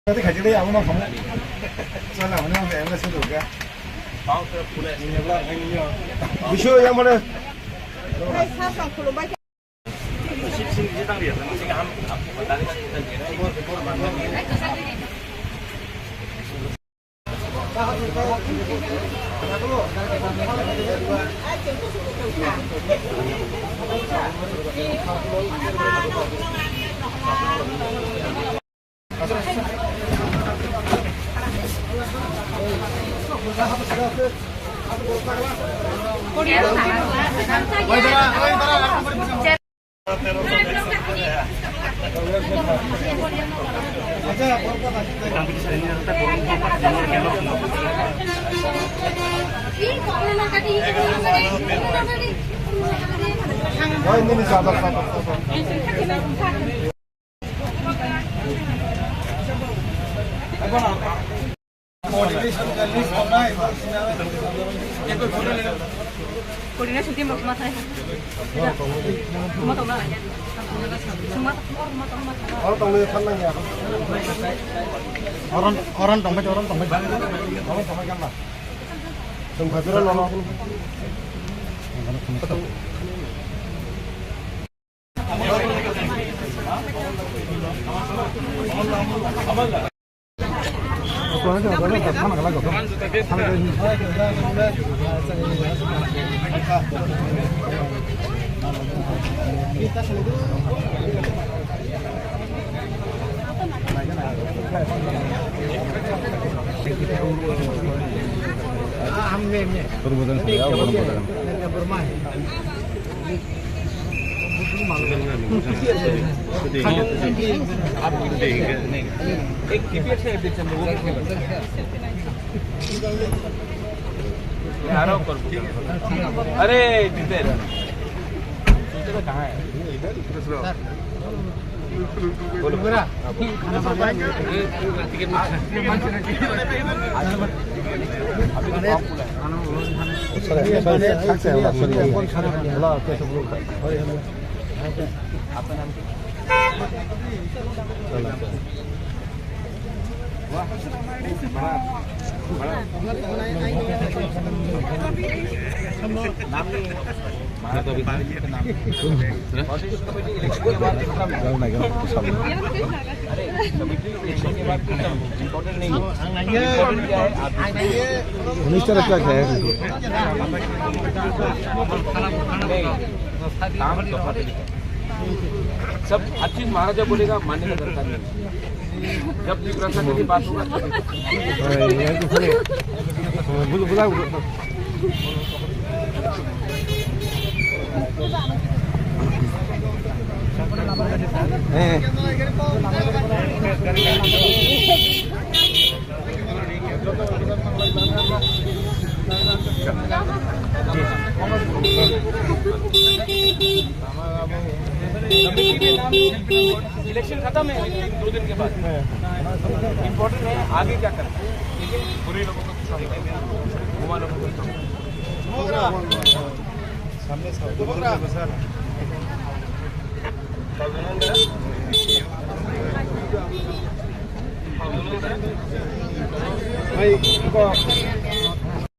cái khởi đây ông nó không sao nào nó về nó sử dụng cái chưa em mà đây ini sabar. Koordinasi tim rumah saya. Rumah tahu lah. Semua Orang tahu kan ya. Orang tahu kan lah. Tempat itu lolos. Perbuatan saya bermain. अरे जितेर कहाँ है बोलो मेरा आपका नाम नाम नहीं मारा तो अभी नाम अरे कमिटी इलेक्शन के बाद इम्पोर्टेंट नहीं है इम्पोर्टेंट क्या है मिनिस्टर क्या है काम सब हर चीज महाराजा बोलेगा मानने का दरकार नहीं जब प्रशासन की बात होगा इलेक्शन खत्म है 2 दिन के बाद इम्पोर्टेंट है आगे क्या करना है लेकिन बुरे लोगों को घुमा लोगों को सामने सर भाई